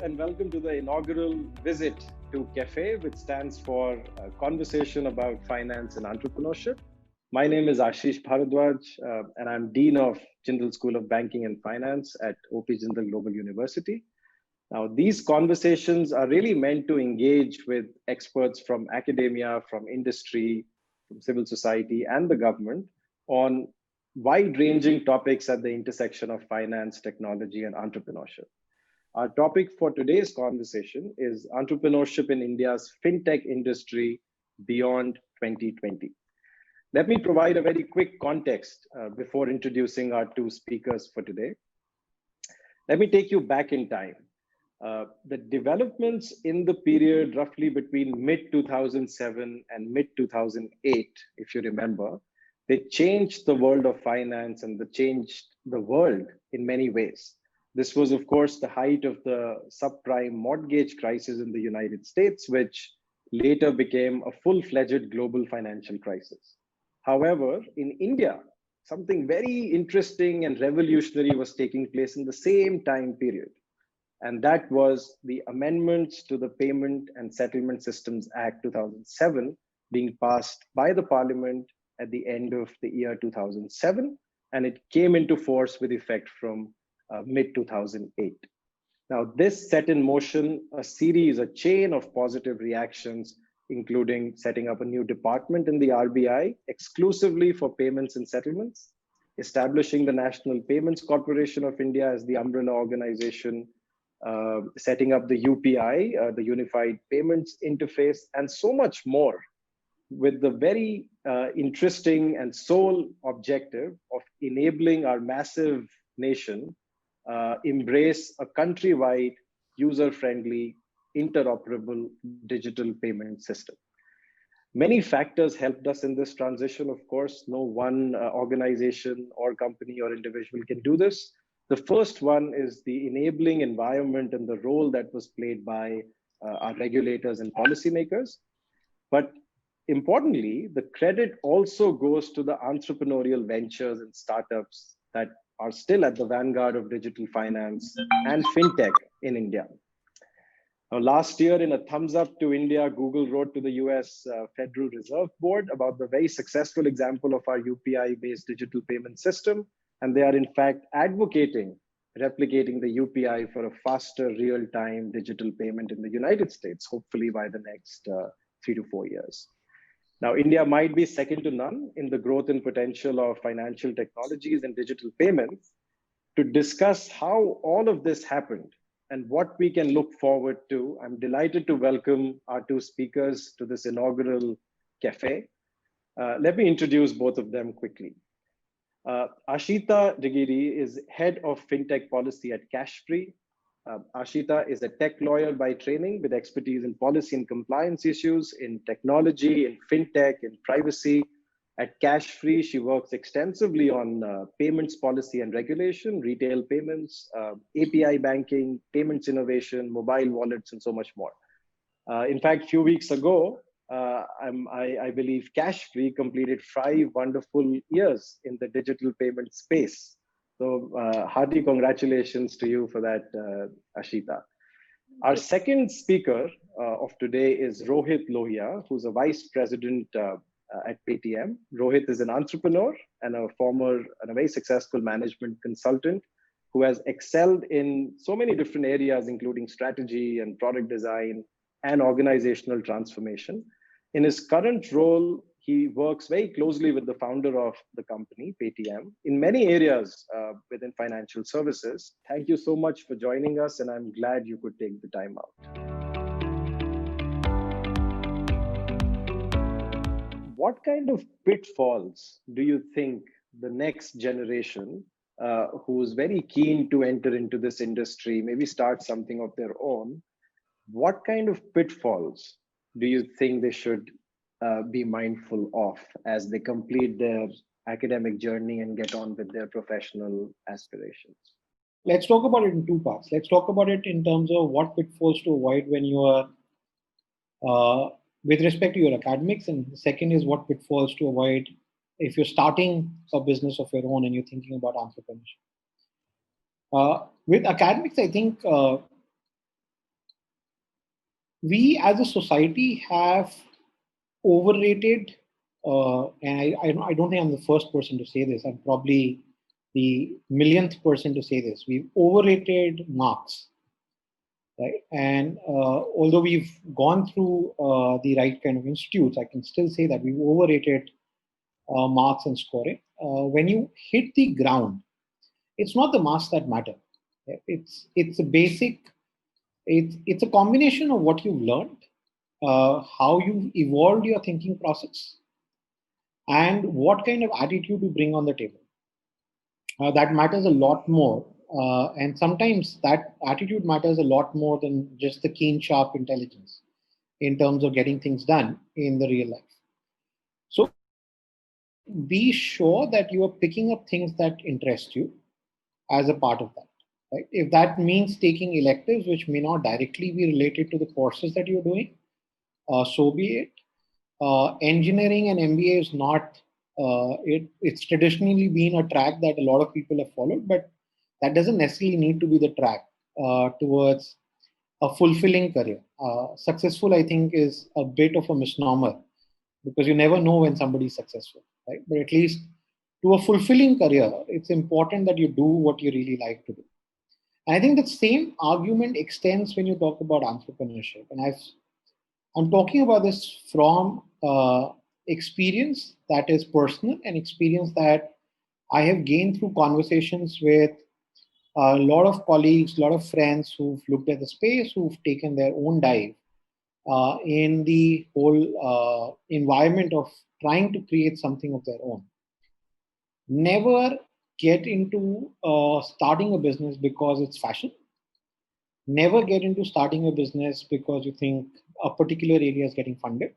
and welcome to the inaugural visit to CAFÉ, which stands for Conversation about Finance and Entrepreneurship. My name is Ashish Bharadwaj, and I'm Dean of Jindal School of Banking and Finance at OP Jindal Global University. Now, these conversations are really meant to engage with experts from academia, from industry, from civil society, and the government on wide-ranging topics at the intersection of finance, technology, and entrepreneurship. Our topic for today's conversation is entrepreneurship in India's fintech industry beyond 2020. Let me provide a very quick context before introducing our two speakers for today. Let me take you back in time. The developments in the period roughly between mid-2007 and mid-2008, if you remember, they changed the world of finance and they changed the world in many ways. This was, of course, the height of the subprime mortgage crisis in the United States, which later became a full-fledged global financial crisis. However, in India, something very interesting and revolutionary was taking place in the same time period. And that was the amendments to the Payment and Settlement Systems Act 2007 being passed by the Parliament at the end of the year 2007. And it came into force with effect from mid-2008. Now, this set in motion a chain of positive reactions, including setting up a new department in the RBI exclusively for payments and settlements, establishing the National Payments Corporation of India as the umbrella organization, setting up the UPI, the Unified Payments Interface, and so much more, with the very interesting and sole objective of enabling our massive nation embrace a countrywide, user-friendly, interoperable digital payment system. Many factors helped us in this transition. Of course, no one organization or company or individual can do this. The first one is the enabling environment and the role that was played by our regulators and policymakers. But importantly, the credit also goes to the entrepreneurial ventures and startups that are still at the vanguard of digital finance and fintech in India. Now, last year, in a thumbs up to India, Google wrote to the US Federal Reserve Board about the very successful example of our UPI-based digital payment system. And they are, in fact, advocating replicating the UPI for a faster real-time digital payment in the United States, hopefully by the next 3 to 4 years. Now, India might be second to none in the growth and potential of financial technologies and digital payments. To discuss how all of this happened and what we can look forward to, I'm delighted to welcome our two speakers to this inaugural CAFÉ. Let me introduce both of them quickly. Ashita Digiri is head of fintech policy at Cashfree. Ashita is a tech lawyer by training with expertise in policy and compliance issues, in technology, in fintech, in privacy. At Cashfree, she works extensively on payments policy and regulation, retail payments, API banking, payments innovation, mobile wallets, and so much more. In fact, a few weeks ago, I believe Cashfree completed 5 wonderful years in the digital payment space. So hearty congratulations to you for that, Ashita. Our second speaker of today is Rohit Lohia, who's a vice president at Paytm. Rohit is an entrepreneur and a former and a very successful management consultant who has excelled in so many different areas, including strategy and product design and organizational transformation. In his current role, he works very closely with the founder of the company, Paytm, in many areas within financial services. Thank you so much for joining us, and I'm glad you could take the time out. What kind of pitfalls do you think the next generation, who's very keen to enter into this industry, maybe start something of their own, what kind of pitfalls do you think they should be mindful of as they complete their academic journey and get on with their professional aspirations? Let's talk about it in two parts. Let's talk about it in terms of what pitfalls to avoid when you are with respect to your academics, and the second is what pitfalls to avoid if you're starting a business of your own and you're thinking about entrepreneurship. With academics, I think we as a society have overrated, and I don't think I'm the first person to say this. I'm probably the millionth person to say this. We've overrated marks, right? And although we've gone through the right kind of institutes, I can still say that we've overrated marks and scoring. When you hit the ground, it's not the marks that matter. It's a basic. It's a combination of what you've learned, how you've evolved your thinking process, and what kind of attitude you bring on the table. That matters a lot more. And sometimes that attitude matters a lot more than just the keen, sharp intelligence in terms of getting things done in the real life. So be sure that you are picking up things that interest you as a part of that. Right? If that means taking electives which may not directly be related to the courses that you're doing, so be it. Engineering and MBA is not, it's traditionally been a track that a lot of people have followed, but that doesn't necessarily need to be the track towards a fulfilling career. Successful, I think, is a bit of a misnomer because you never know when somebody is successful, right? But at least to a fulfilling career, it's important that you do what you really like to do. And I think the same argument extends when you talk about entrepreneurship. And I'm talking about this from experience that is personal and experience that I have gained through conversations with a lot of colleagues, a lot of friends who've looked at the space, who've taken their own dive in the whole environment of trying to create something of their own. Never get into starting a business because it's fashion. Never get into starting a business because you think a particular area is getting funded.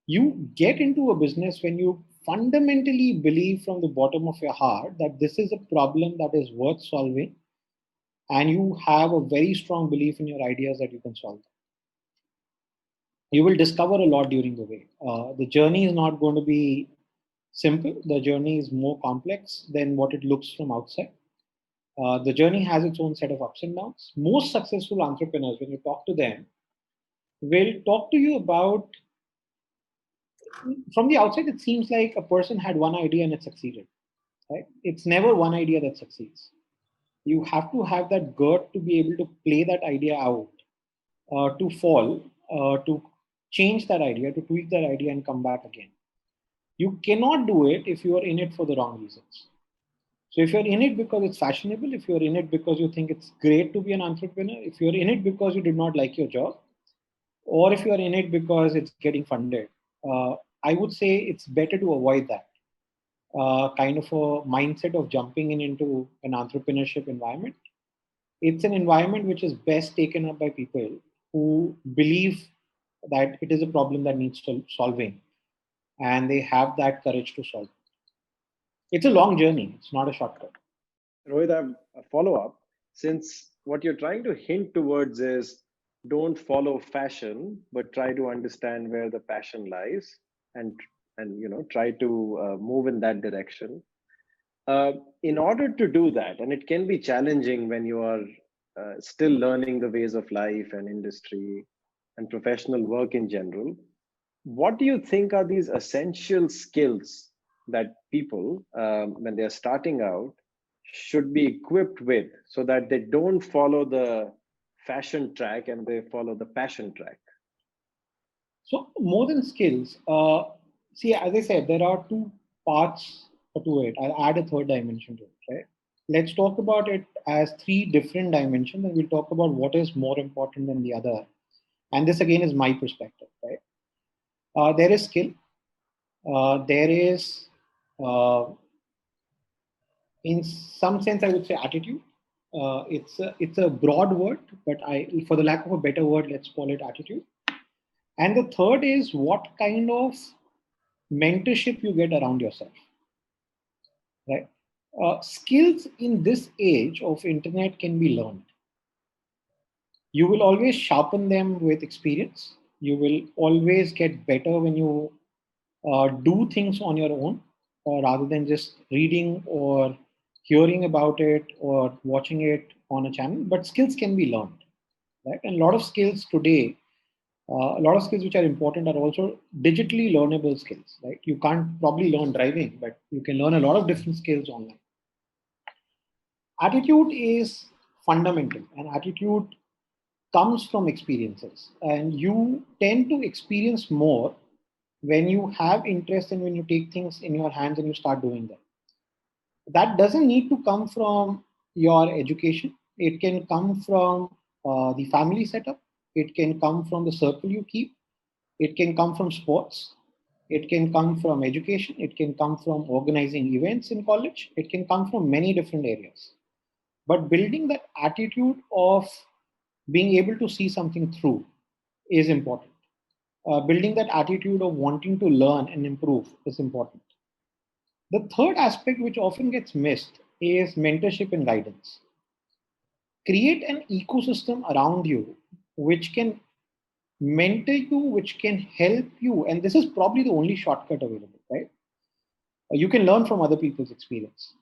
You get into a business when you fundamentally believe from the bottom of your heart that this is a problem that is worth solving, and you have a very strong belief in your ideas that you can solve them. You will discover a lot during the way. The journey is not going to be simple. The journey is more complex than what it looks from outside. The journey has its own set of ups and downs. Most successful entrepreneurs, when you talk to them, will talk to you about, from the outside, it seems like a person had one idea and it succeeded. Right? It's never one idea that succeeds. You have to have that gut to be able to play that idea out, to fall, to change that idea, to tweak that idea and come back again. You cannot do it if you are in it for the wrong reasons. So if you're in it because it's fashionable, if you're in it because you think it's great to be an entrepreneur, if you're in it because you did not like your job, or if you're in it because it's getting funded, I would say it's better to avoid that kind of a mindset of jumping into an entrepreneurship environment. It's an environment which is best taken up by people who believe that it is a problem that needs solving, and they have that courage to solve it. It's a long journey. It's not a shortcut. Rohit, I have a follow up. Since what you're trying to hint towards is don't follow fashion, but try to understand where the passion lies, and try to move in that direction. In order to do that, and it can be challenging when you are still learning the ways of life and industry and professional work in general, what do you think are these essential skills that people, when they're starting out, should be equipped with so that they don't follow the fashion track and they follow the passion track? So more than skills, see, as I said, there are two parts to it. I'll add a third dimension to it, right? Let's talk about it as three different dimensions, and we'll talk about what is more important than the other. And this again is my perspective, right? There is skill. There is, in some sense, I would say attitude. It's a broad word, but for the lack of a better word, let's call it attitude. And the third is what kind of mentorship you get around yourself, right? Skills in this age of internet can be learned. You will always sharpen them with experience. You will always get better when you do things on your own, rather than just reading or hearing about it or watching it on a channel. But skills can be learned. right? And a lot of skills today, a lot of skills which are important are also digitally learnable skills, right? You can't probably learn driving, but you can learn a lot of different skills online. Attitude is fundamental, and attitude comes from experiences, and you tend to experience more when you have interest and when you take things in your hands and you start doing them. That doesn't need to come from your education. It can come from the family setup. It can come from the circle you keep. It can come from sports. It can come from education. It can come from organizing events in college. It can come from many different areas. But building that attitude of being able to see something through is important. Building that attitude of wanting to learn and improve is important. The third aspect, which often gets missed, is mentorship and guidance. Create an ecosystem around you which can mentor you, which can help you. And this is probably the only shortcut available, right? You can learn from other people's experience.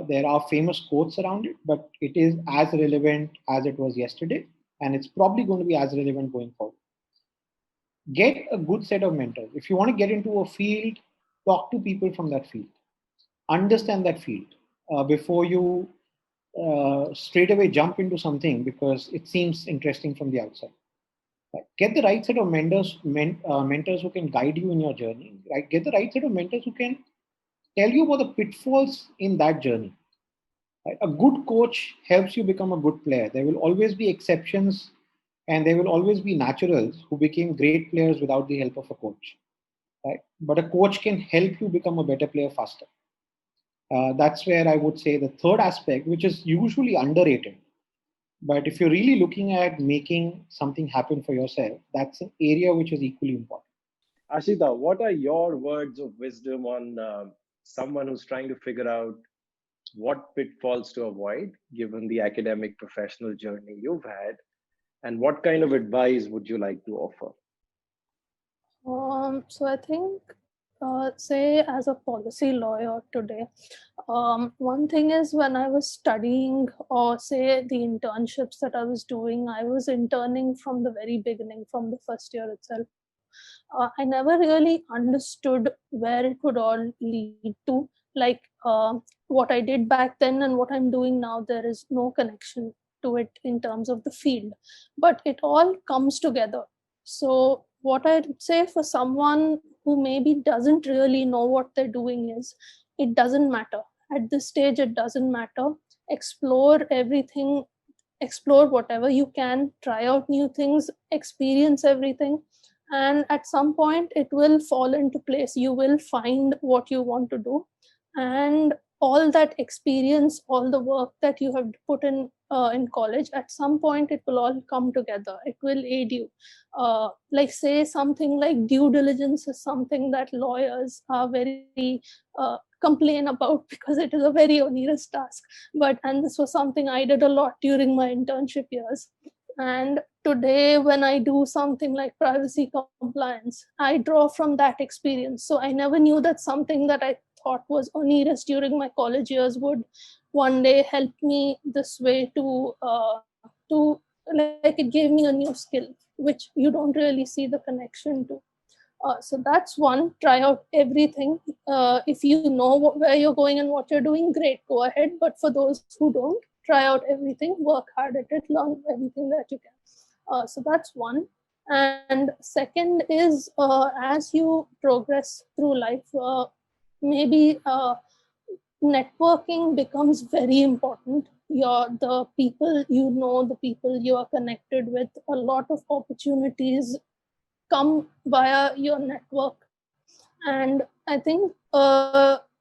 There are famous quotes around it, but it is as relevant as it was yesterday. And it's probably going to be as relevant going forward. Get a good set of mentors. If you want to get into a field, talk to people from that field. Understand that field before you straight away jump into something because it seems interesting from the outside. Right? Get the right set of mentors who can guide you in your journey. Right? Get the right set of mentors who can tell you about the pitfalls in that journey. Right? A good coach helps you become a good player. There will always be exceptions, and there will always be naturals who became great players without the help of a coach. Right? But a coach can help you become a better player faster. That's where I would say the third aspect, which is usually underrated. But if you're really looking at making something happen for yourself, that's an area which is equally important. Ashita, what are your words of wisdom on someone who's trying to figure out what pitfalls to avoid given the academic professional journey you've had? And what kind of advice would you like to offer? So I think, say, as a policy lawyer today, one thing is when I was studying, or say the internships that I was doing, I was interning from the very beginning, from the first year itself. I never really understood where it would all lead to. Like what I did back then and what I'm doing now, there is no connection to it in terms of the field, but it all comes together. So, what I'd say for someone who maybe doesn't really know what they're doing is it doesn't matter. At this stage, it doesn't matter. Explore everything, explore whatever you can, try out new things, experience everything, and at some point it will fall into place. You will find what you want to do, and all that experience, all the work that you have put in college, at some point it will all come together. It will aid you. Like, say, something like due diligence is something that lawyers are very complain about because it is a very onerous task. And this was something I did a lot during my internship years. And today, when I do something like privacy compliance, I draw from that experience. So I never knew that something that I thought was onerous during my college years would one day help me this way to like, it gave me a new skill which you don't really see the connection to. So that's one. Try out everything. If you know where you're going and what you're doing, great, go ahead. But for those who don't, try out everything, work hard at it, learn everything that you can. So that's one. And second is, as you progress through life, maybe networking becomes very important. The people you know, the people you are connected with, a lot of opportunities come via your network. And I think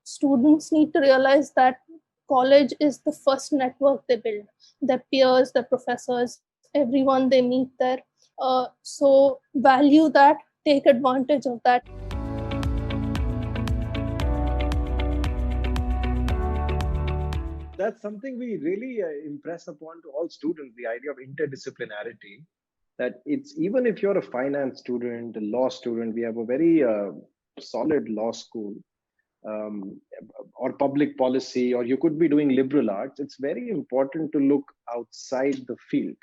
students need to realize that college is the first network they build. Their peers, their professors, everyone they meet there. So value that, take advantage of that. That's something we really impress upon to all students, the idea of interdisciplinarity. That it's even if you're a finance student, a law student, we have a very solid law school, or public policy, or you could be doing liberal arts. It's very important to look outside the field.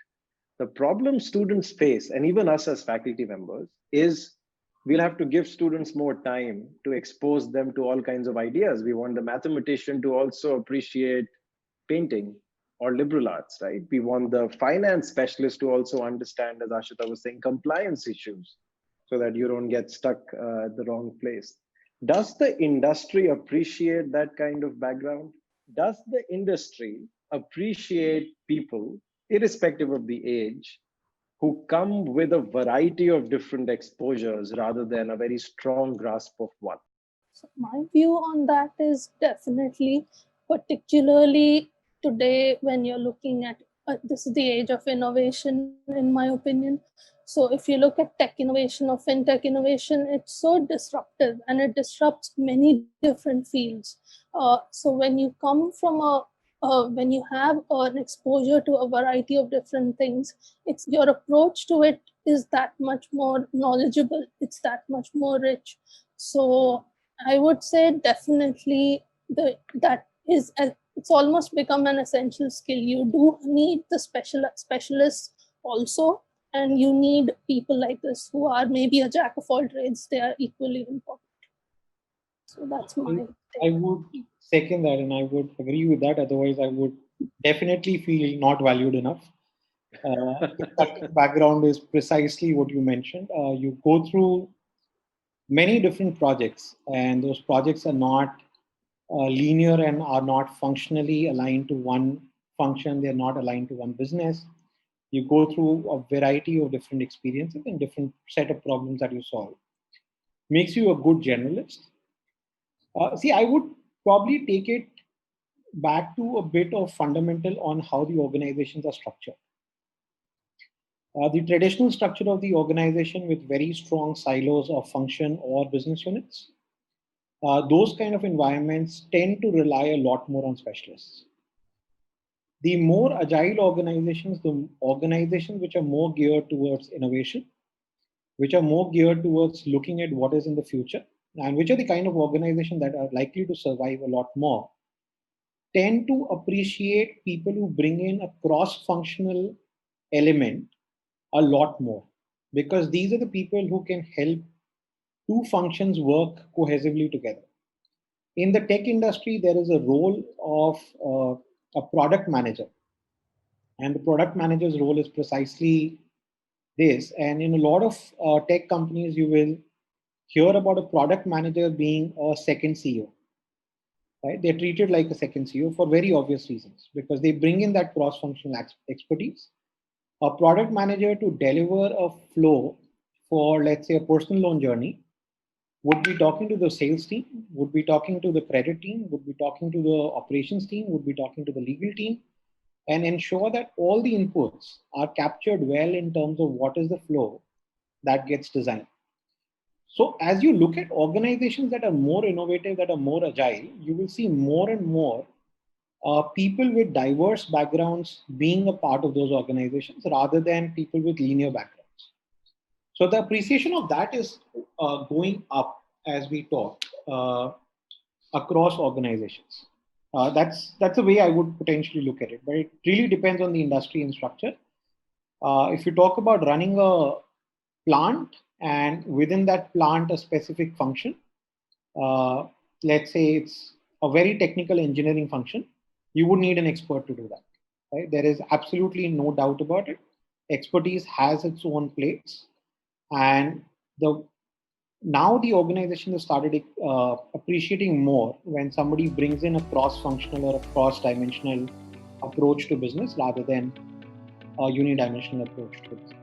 The problem students face, and even us as faculty members, is we'll have to give students more time to expose them to all kinds of ideas. We want the mathematician to also appreciate painting or liberal arts, right? We want the finance specialist to also understand, as Ashita was saying, compliance issues so that you don't get stuck at the wrong place. Does the industry appreciate that kind of background? Does the industry appreciate people, irrespective of the age, who come with a variety of different exposures rather than a very strong grasp of one? So my view on that is definitely, particularly today when you're looking at this is the age of innovation, in my opinion. So if you look at tech innovation or fintech innovation, it's so disruptive and it disrupts many different fields. So when you come from when you have an exposure to a variety of different things, it's your approach to it is that much more knowledgeable. It's that much more rich. So I would say definitely that is it's almost become an essential skill. You do need the specialists also, and you need people like this who are maybe a jack of all trades. They are equally important. So that's my I would second that, and I would agree with that. Otherwise, I would definitely feel not valued enough. Background is precisely what you mentioned. You go through many different projects, and those projects are not linear and are not functionally aligned to one function. They're not aligned to one business. You go through a variety of different experiences and different set of problems that you solve. Makes you a good generalist. See, I would probably take it back to a bit of fundamental on how the organizations are structured. The traditional structure of the organization with very strong silos of function or business units, those kind of environments tend to rely a lot more on specialists. The more agile organizations, the organizations which are more geared towards innovation, which are more geared towards looking at what is in the future, and which are the kind of organizations that are likely to survive a lot more, tend to appreciate people who bring in a cross-functional element a lot more, because these are the people who can help two functions work cohesively together. In the tech industry, there is a role of a product manager, and the product manager's role is precisely this. And in a lot of tech companies, you will hear about a product manager being a second CEO. Right? They're treated like a second CEO for very obvious reasons, because they bring in that cross-functional expertise. A product manager to deliver a flow for, let's say, a personal loan journey would be talking to the sales team, would be talking to the credit team, would be talking to the operations team, would be talking to the legal team, and ensure that all the inputs are captured well in terms of what is the flow that gets designed. So as you look at organizations that are more innovative, that are more agile, you will see more and more people with diverse backgrounds being a part of those organizations rather than people with linear backgrounds. So the appreciation of that is going up as we talk across organizations. That's the way I would potentially look at it, but it really depends on the industry and structure. If you talk about running a plant and within that plant a specific function, let's say it's a very technical engineering function, you would need an expert to do that. Right? There is absolutely no doubt about it. Expertise has its own place, and now the organization has started appreciating more when somebody brings in a cross-functional or a cross-dimensional approach to business rather than a unidimensional approach to business.